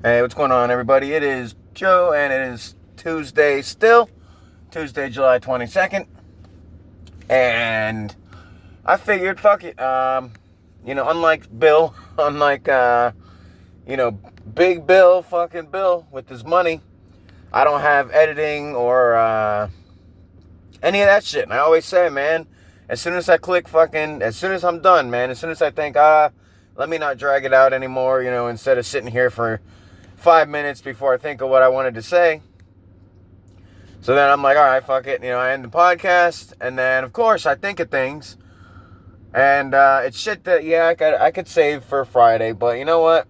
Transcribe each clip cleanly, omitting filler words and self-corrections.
Hey, what's going on, everybody? It is Joe, and it is Tuesday still. Tuesday, July 22nd. And I figured, fuck it. Unlike Bill, unlike, Big Bill, fucking Bill, with his money, I don't have editing or any of that shit. And I always say, man, as soon as I click as soon as I'm done, man, as soon as I think, let me not drag it out anymore, instead of sitting here for 5 minutes before I think of what I wanted to say. So then I'm like, all right, fuck it. I end the podcast, and then, of course, I think of things. And it's shit that, I could save for Friday, but you know what?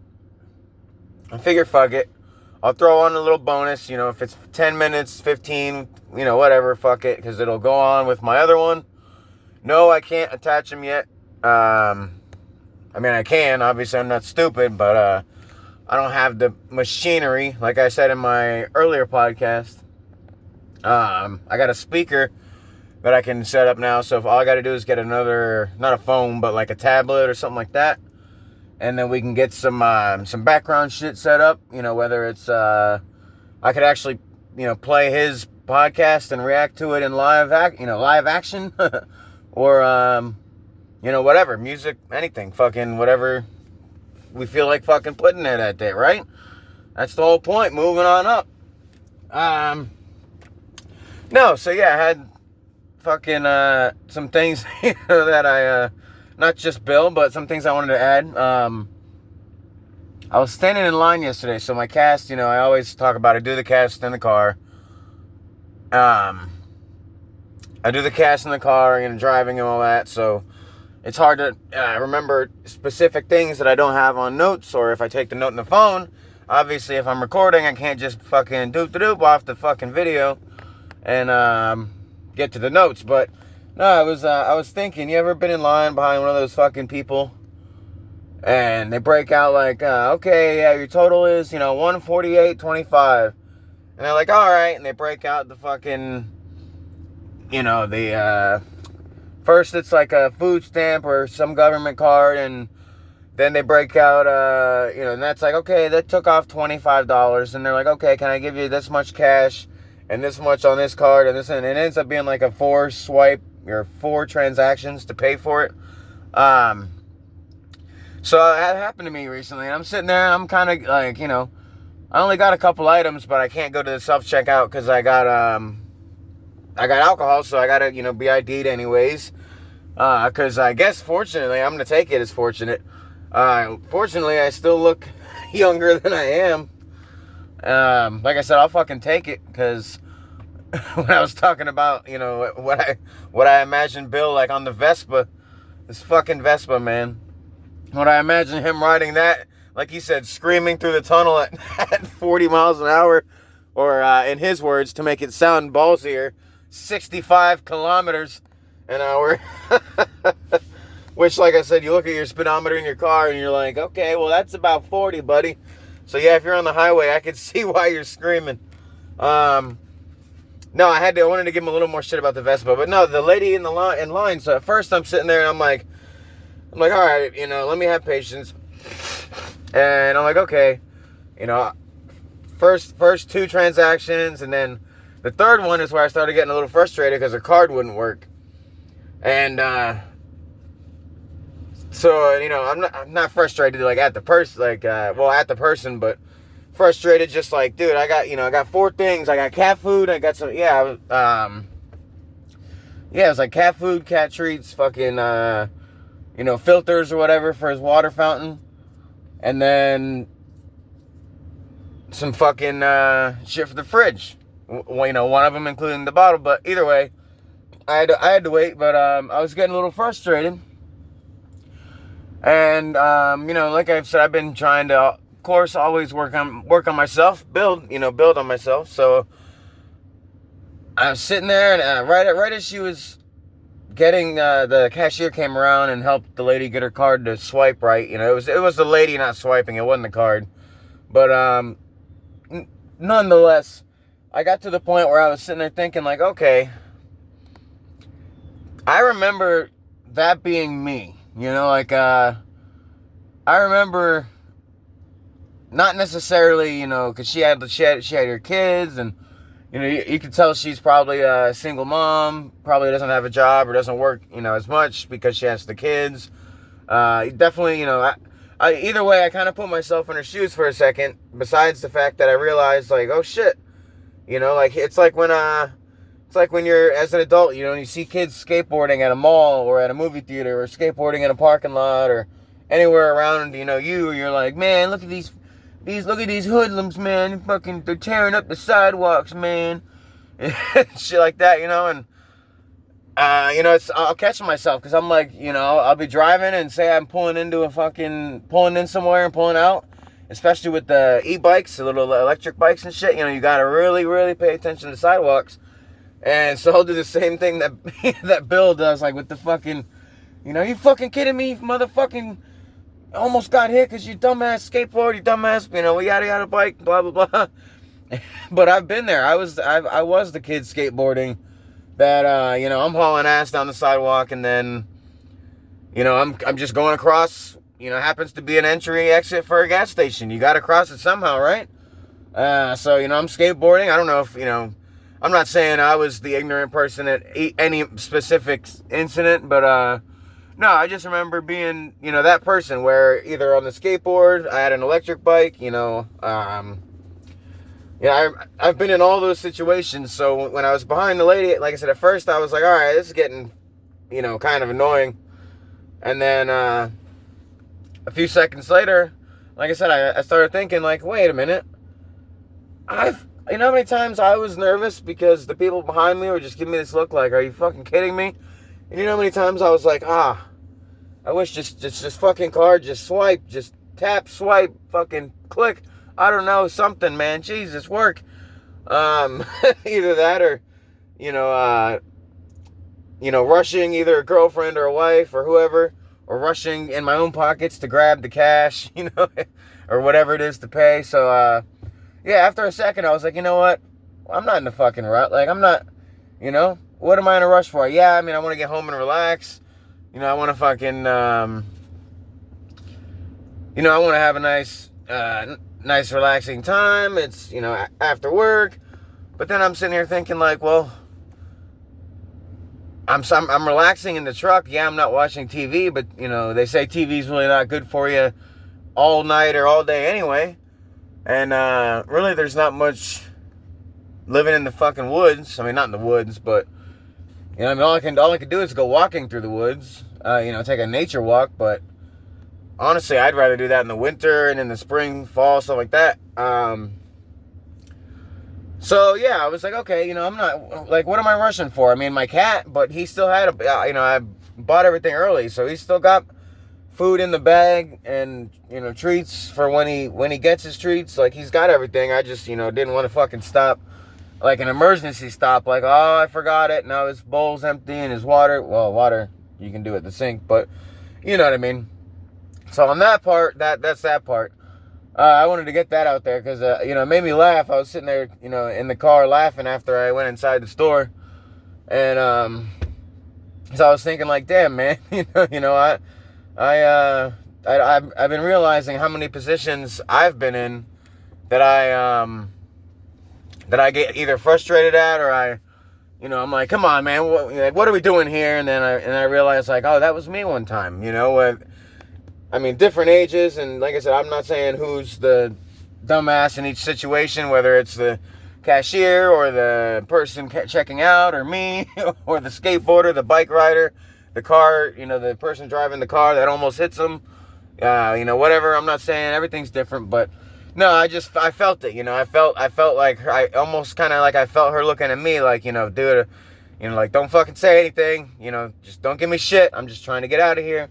I figure, fuck it. I'll throw on a little bonus, if it's 10 minutes, 15, whatever, fuck it, because it'll go on with my other one. No, I can't attach them yet. I can. Obviously, I'm not stupid, but I don't have the machinery, like I said in my earlier podcast. I got a speaker that I can set up now, so if all I got to do is get another, not a phone, but like a tablet or something like that, and then we can get some background shit set up, whether it's, I could actually, play his podcast and react to it in live action, or, whatever, music, anything, fucking whatever we feel like fucking putting there that day, right? That's the whole point. Moving on up. No, so yeah, I had fucking some things that I not just Bill, but some things I wanted to add. I was standing in line yesterday, so my cast, I always talk about I do the cast in the car. I do the cast in the car, driving and all that, so it's hard to remember specific things that I don't have on notes, or if I take the note in the phone. Obviously, if I'm recording, I can't just fucking doop off the fucking video and get to the notes. But no, I was thinking, you ever been in line behind one of those fucking people, and they break out like, okay, yeah, your total is 148.25, and they're like, all right, and they break out the fucking first it's like a food stamp or some government card, and then they break out, and that's like, okay, that took off $25, and they're like, okay, can I give you this much cash, and this much on this card, and this, and it ends up being like a 4 swipe, or 4 transactions to pay for it. So that happened to me recently, and I'm sitting there, and I'm kind of like, I only got a couple items, but I can't go to the self-checkout, because I got alcohol, so I gotta, be ID'd anyways. Because I guess, fortunately, I'm gonna take it as fortunate. Fortunately, I still look younger than I am. Like I said, I'll fucking take it, because when I was talking about, what I imagined Bill like on the Vespa, this fucking Vespa, man. When I imagine him riding that, like he said, screaming through the tunnel at 40 miles an hour, or in his words, to make it sound ballsier, 65 kilometers an hour. Which, like I said, you look at your speedometer in your car and you're like, okay, well, that's about 40, buddy. So yeah, if you're on the highway, I can see why you're screaming. No, I wanted to give him a little more shit about the Vespa, but no, the lady in line. So at first I'm sitting there and I'm like, all right, let me have patience. And I'm like, okay, first 2 transactions, and then the third one is where I started getting a little frustrated because the card wouldn't work. And so, I'm not frustrated like at the person, at the person, but frustrated just like, dude, I got 4 things. I got cat food, I got some, it was like cat food, cat treats, fucking, filters or whatever for his water fountain, and then some fucking shit for the fridge. One of them including the bottle, but either way, I had to wait, but I was getting a little frustrated. And like I've said, I've been trying to, of course, always work on myself, build on myself. So I was sitting there, and right as she was getting, the cashier came around and helped the lady get her card to swipe right. It was the lady not swiping, it wasn't the card. But nonetheless, I got to the point where I was sitting there thinking, like, okay, I remember that being me, I remember not necessarily, because she had her kids, and you can tell she's probably a single mom, probably doesn't have a job or doesn't work, as much because she has the kids. Definitely, either way, I kind of put myself in her shoes for a second. Besides the fact that I realized, like, oh shit, like it's like when you're as an adult, and you see kids skateboarding at a mall or at a movie theater or skateboarding in a parking lot or anywhere around, you're like, man, look at these hoodlums, man, they're tearing up the sidewalks, man, shit like that, and I'll catch myself because I'm like, I'll be driving and say I'm pulling in somewhere and pulling out, especially with the e-bikes, the little electric bikes and shit. You gotta really, really pay attention to sidewalks. And so I'll do the same thing that that Bill does, like with the fucking, you fucking kidding me, motherfucking, almost got hit because you dumbass skateboard, you dumbass, we yada bike, blah blah blah. But I've been there. I was the kid skateboarding. That I'm hauling ass down the sidewalk, and then I'm just going across. Happens to be an entry exit for a gas station. You got to cross it somehow, right? So I'm skateboarding. I don't know if I'm not saying I was the ignorant person at any specific incident, but no, I just remember being that person where either on the skateboard, I had an electric bike, I've been in all those situations. So when I was behind the lady, like I said, at first I was like, all right, this is getting, kind of annoying. And then a few seconds later, like I said, I started thinking, like, wait a minute. How many times I was nervous because the people behind me were just giving me this look like, are you fucking kidding me? And how many times I was like, I wish just fucking car, just swipe, just tap, swipe, fucking click. I don't know, something, man. Jesus, work. Either that or, rushing either a girlfriend or a wife or whoever, or rushing in my own pockets to grab the cash, or whatever it is to pay. So, yeah, after a second, I was like, you know what? I'm not in the fucking rut. Like, I'm not, what am I in a rush for? Yeah, I want to get home and relax. I want to fucking, I want to have a nice relaxing time. It's after work, but then I'm sitting here thinking like, well, I'm relaxing in the truck. Yeah, I'm not watching TV, but they say TV's really not good for you all night or all day anyway. And really, there's not much living in the fucking woods. Not in the woods, but all I can do is go walking through the woods. Take a nature walk, but honestly, I'd rather do that in the winter and in the spring, fall, stuff like that. So, yeah, I was like, okay, I'm not, like, what am I rushing for? My cat, but he still had I bought everything early, so he's still got food in the bag and, treats for when he gets his treats. Like, he's got everything. I just, didn't want to fucking stop, like an emergency stop, like, oh, I forgot it. Now his bowl's empty and his water, well, water you can do at the sink, but you know what I mean. So on that part, that's that part. I wanted to get that out there because, it made me laugh. I was sitting there, in the car laughing after I went inside the store. And, so I was thinking like, damn, man, I've been realizing how many positions I've been in that I get either frustrated at or I'm like, come on, man, what are we doing here? And then I realized like, oh, that was me one time, different ages, and like I said, I'm not saying who's the dumbass in each situation, whether it's the cashier or the person checking out or me or the skateboarder, the bike rider, the car, the person driving the car that almost hits them, whatever. I'm not saying everything's different, but no, I felt it, I felt like I almost kind of like I felt her looking at me like, dude, like, don't fucking say anything, just don't give me shit. I'm just trying to get out of here.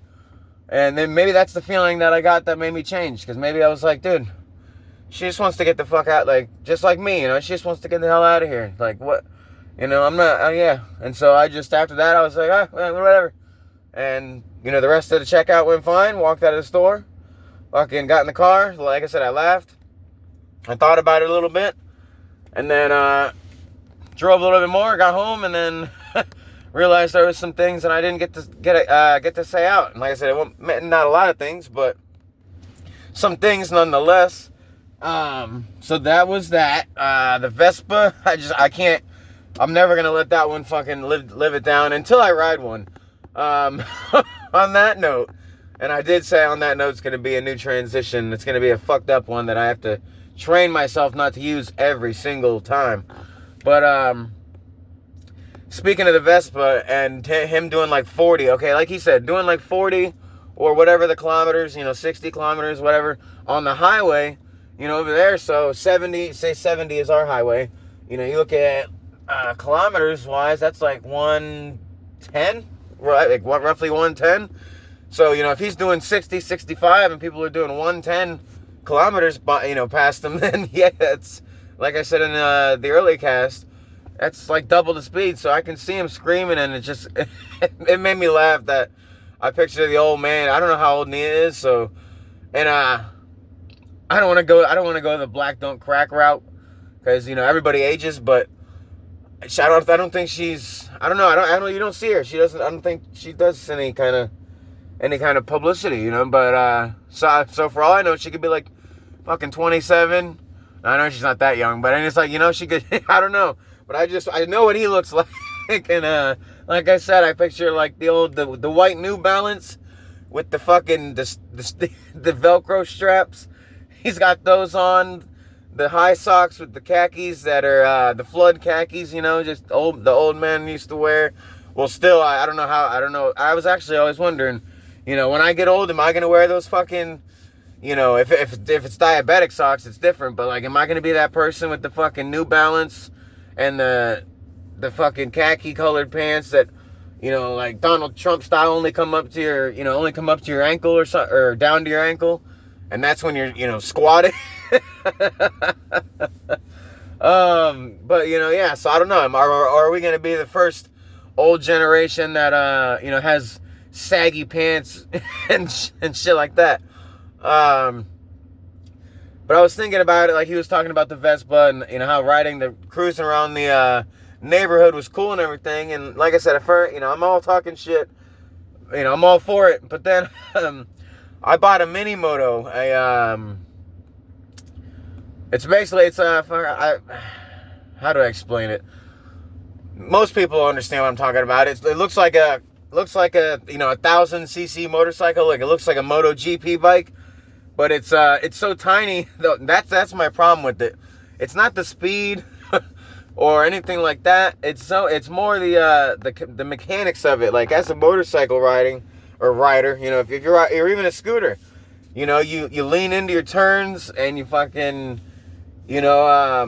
And then maybe that's the feeling that I got that made me change. Because maybe I was like, dude, she just wants to get the fuck out. Like, just like me, she just wants to get the hell out of here. Like, what? I'm not, yeah. And so I just, after that, I was like, whatever. And, the rest of the checkout went fine. Walked out of the store. Fucking got in the car. Like I said, I laughed. I thought about it a little bit. And then, drove a little bit more. Got home and then... realized there was some things that I didn't get to say out. And like I said, not a lot of things, but some things nonetheless. So that was that. The Vespa, I'm never gonna let that one fucking live it down until I ride one. On that note, and I did say on that note it's gonna be a new transition. It's gonna be a fucked up one that I have to train myself not to use every single time. But speaking of the Vespa and him doing like 40, okay, like he said, doing like 40 or whatever the kilometers, 60 kilometers, whatever, on the highway, over there. So 70 is our highway. You look at kilometers wise, that's like 110, right? Like what, roughly 110. So, if he's doing 60, 65 and people are doing 110 kilometers, past him, then yeah, it's like I said in the early cast, that's like double the speed. So I can see him screaming, and it made me laugh that I picture the old man. I don't know how old he is. So, and I don't want to go the black don't crack route, because everybody ages. But I don't think she's. I don't know. You don't see her. She doesn't. I don't think she does any kind of publicity. But so for all I know, she could be like fucking 27. I know she's not that young, but it's like, she could. I don't know. But I know what he looks like, and like I said, I picture like the white New Balance with the fucking the Velcro straps. He's got those on, the high socks with the khakis that are the flood khakis. Just the old man used to wear. Well, still, I don't know. I was actually always wondering, when I get old, am I gonna wear those fucking, if it's diabetic socks, it's different. But like, am I gonna be that person with the fucking New Balance and the fucking khaki colored pants that, like Donald Trump style, only come up to your ankle or down to your ankle, and that's when you're squatting. But yeah. So I don't know. Are we gonna be the first old generation that has saggy pants and shit like that? But I was thinking about it, like he was talking about the Vespa and how cruising around the neighborhood was cool and everything. And like I said, at first, I'm all talking shit. I'm all for it. But then I bought a mini moto. How do I explain it? Most people understand what I'm talking about. It looks like a 1,000cc motorcycle. Like, it looks like a MotoGP bike. But it's so tiny. That's my problem with it. It's not the speed or anything like that. It's more the mechanics of it. Like, as a motorcycle rider, if you're even a scooter, you lean into your turns and you fucking, yeah,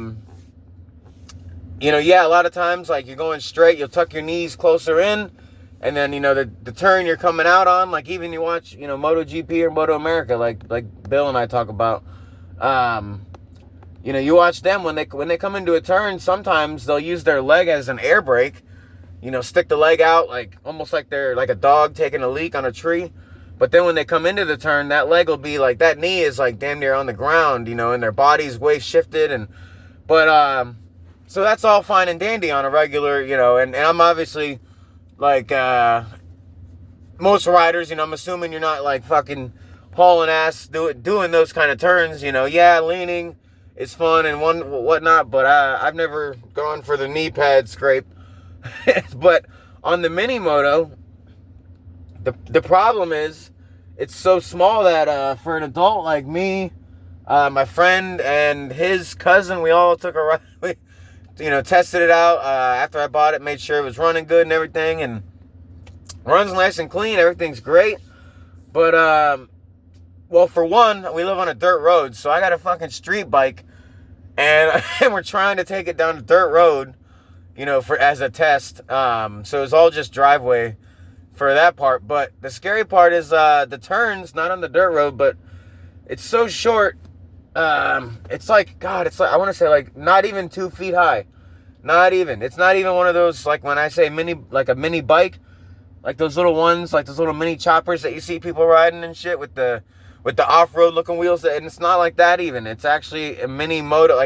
a lot of times, like, you're going straight, you'll tuck your knees closer in. And then, the turn you're coming out on, like, even you watch, MotoGP or Moto America, like Bill and I talk about, you watch them when they come into a turn, sometimes they'll use their leg as an air brake, stick the leg out, like, almost like they're like a dog taking a leak on a tree. But then when they come into the turn, that leg will be like, that knee is like damn near on the ground, and their body's way shifted. So that's all fine and dandy on a regular, and I'm obviously, like, most riders, I'm assuming you're not, like, fucking hauling ass doing those kind of turns, Yeah, leaning is fun and whatnot, but I've never gone for the knee pad scrape. But on the mini moto, the problem is it's so small that for an adult like me, my friend and his cousin, we all took a ride. Tested it out after I bought it, made sure it was running good and everything, and runs nice and clean. Everything's great. But, well, for one, we live on a dirt road, so I got a fucking street bike, and we're trying to take it down the dirt road, as a test. So it's all just driveway for that part. But the scary part is the turns, not on the dirt road, but it's so short. It's like I want to say, like, not even 2 feet high. Not even. It's not even one of those, like, when I say mini, like a mini bike, like those little ones, like those little mini choppers that you see people riding and shit with the off-road looking wheels. And it's not like that even. It's actually a mini moto,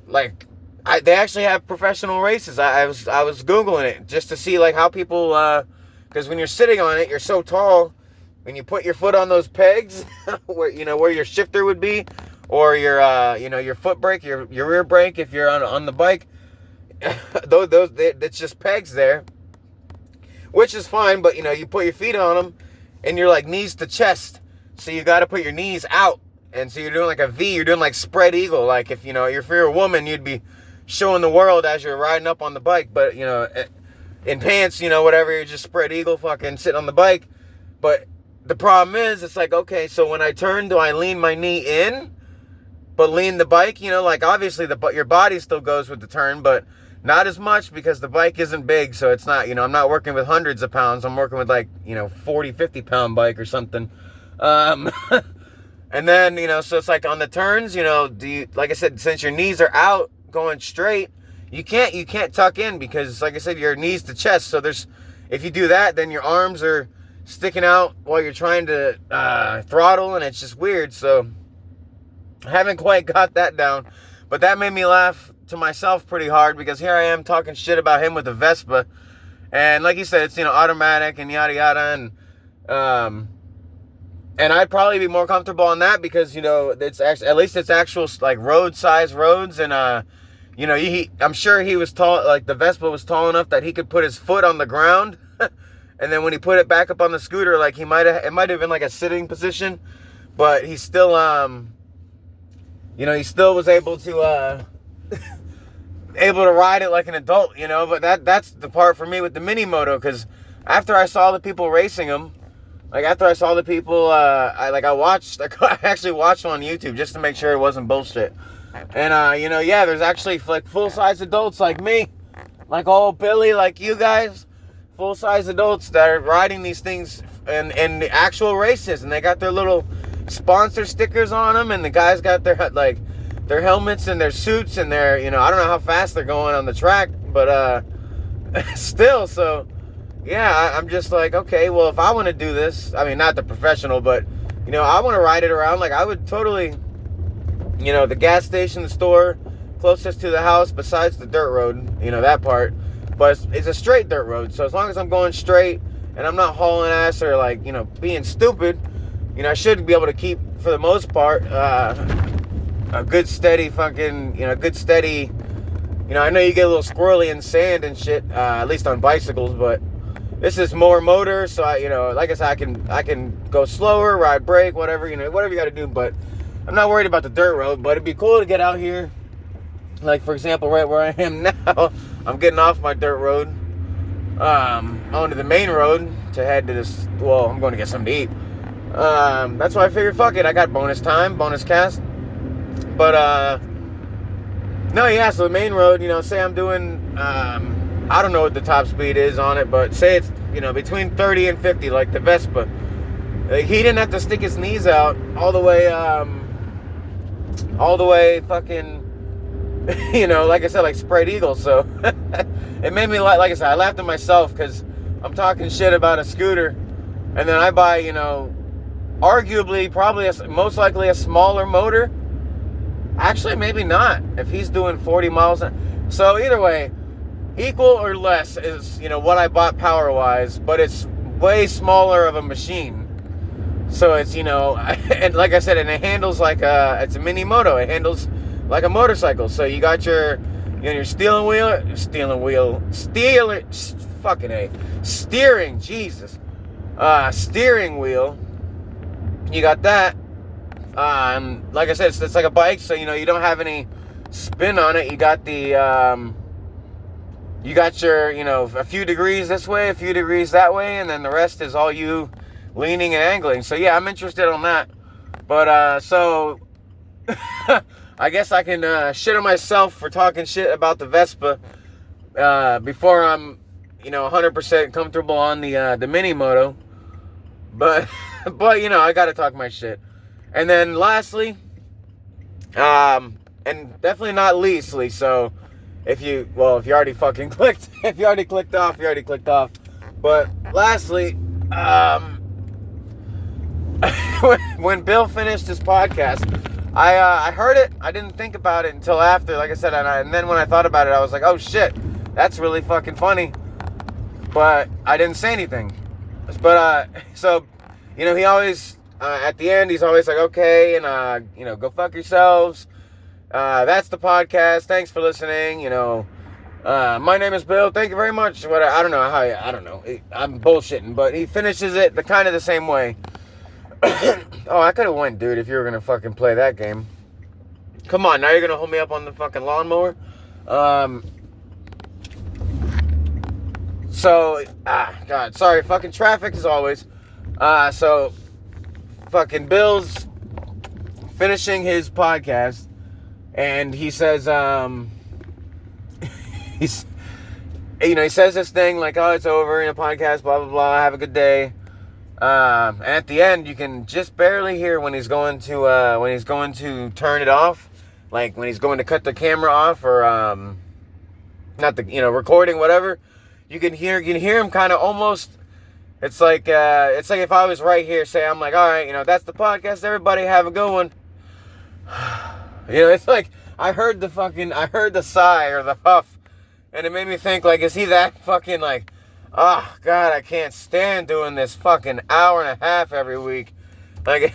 they actually have professional races. I was Googling it just to see, like, how people, because when you're sitting on it, you're so tall. When you put your foot on those pegs, where your shifter would be, or your foot brake, your rear brake if you're on the bike. It's just pegs there, which is fine, but you put your feet on them and you're like knees to chest, so you got to put your knees out, and so you're doing like a V, you're doing like spread eagle, like if you're a woman, you'd be showing the world as you're riding up on the bike, but in pants, whatever, you're just spread eagle fucking sitting on the bike. But the problem is, it's like, okay, so when I turn, do I lean my knee in but lean the bike? Like obviously your body still goes with the turn, but not as much because the bike isn't big, so it's not, I'm not working with hundreds of pounds. I'm working with like, 40, 50 pound bike or something. And then, so it's like on the turns, like I said, since your knees are out going straight, you can't tuck in because, like I said, your knees to chest. So if you do that, then your arms are sticking out while you're trying to throttle, and it's just weird. So I haven't quite got that down, but that made me laugh to myself pretty hard because here I am talking shit about him with the Vespa, and like you said, it's automatic and yada yada, and I'd probably be more comfortable on that because it's actually, at least it's actual like road size roads, and I'm sure he was tall, like the Vespa was tall enough that he could put his foot on the ground, and then when he put it back up on the scooter, like it might have been like a sitting position, but he still he still was able to ride it like an adult, but that's the part for me with the mini moto, because after I saw the people racing them, like after I saw the people, I actually watched on YouTube just to make sure it wasn't bullshit. And there's actually like full-size adults like me, like old Billy, like you guys, full-size adults that are riding these things in the actual races, and they got their little sponsor stickers on them, and the guys got their helmets and their suits, and their, I don't know how fast they're going on the track, but still, so yeah, I'm just like, okay, well, if I want to do this, I mean, not the professional, but I want to ride it around, like I would totally, the gas station, the store closest to the house besides the dirt road, that part, but it's a straight dirt road, so as long as I'm going straight and I'm not hauling ass or like, being stupid, I should be able to keep, for the most part, a good steady fucking, good steady, I know you get a little squirrely in sand and shit, at least on bicycles, but this is more motor, so I, like I said, I can go slower, ride brake, whatever, whatever you got to do, but I'm not worried about the dirt road. But it'd be cool to get out here, like for example, right where I am now, I'm getting off my dirt road, onto the main road to head to this, well, I'm going to get something to eat. That's why I figured, fuck it, I got bonus time, bonus cast. But no, yeah, so the main road, say I'm doing, I don't know what the top speed is on it, but say it's, between 30 and 50, like the Vespa. He didn't have to stick his knees out all the way fucking, like I said, like spread eagle. So it made me like I said, I laughed at myself because I'm talking shit about a scooter, and then I buy, arguably, probably, most likely a smaller motor. Actually, maybe not, if he's doing 40 miles. So either way, equal or less is, what I bought power-wise, but it's way smaller of a machine. So it's, and like I said, and it handles like it's a mini moto. It handles like a motorcycle. So you got your steering wheel, steering wheel. You got that. Like I said, it's like a bike, so you don't have any spin on it. You got the you got your a few degrees this way, a few degrees that way, and then the rest is all you leaning and angling. So yeah, I'm interested on that. But so I guess I can shit on myself for talking shit about the Vespa before I'm 100% comfortable on the mini moto. But I gotta talk my shit. And then lastly, and definitely not leastly, so if you already fucking clicked, if you already clicked off, you already clicked off. But lastly, when Bill finished his podcast, I heard it. I didn't think about it until after, like I said, and then when I thought about it, I was like, oh shit, that's really fucking funny. But I didn't say anything. But so he always at the end, he's always like, okay, and, go fuck yourselves. That's the podcast. Thanks for listening. My name is Bill. Thank you very much. I don't know how. I don't know. I'm bullshitting, but he finishes it the same way. Oh, I could have won, dude, if you were gonna fucking play that game. Come on, now you're gonna hold me up on the fucking lawnmower. God, sorry, fucking traffic as always. So, fucking Bill's finishing his podcast, and he says, he says this thing like, oh, it's over in a podcast, blah, blah, blah, have a good day. And at the end, you can just barely hear when he's going to turn it off, like when he's going to cut the camera off, or, recording, whatever. You can hear him kind of almost. It's like if I was right here, say I'm like, all right, that's the podcast. Everybody have a good one. It's like I heard the sigh or the huff, and it made me think like, is he that fucking like, oh God, I can't stand doing this fucking hour and a half every week. Like,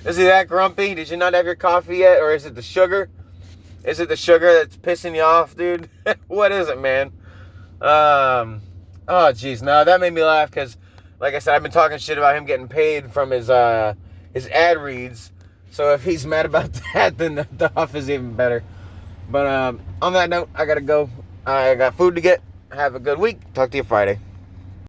is he that grumpy? Did you not have your coffee yet, or is it the sugar? Is it the sugar that's pissing you off, dude? What is it, man? Oh, jeez. No, that made me laugh because, like I said, I've been talking shit about him getting paid from his ad reads. So if he's mad about that, then the huff is even better. But on that note, I gotta go. I got food to get. Have a good week. Talk to you Friday.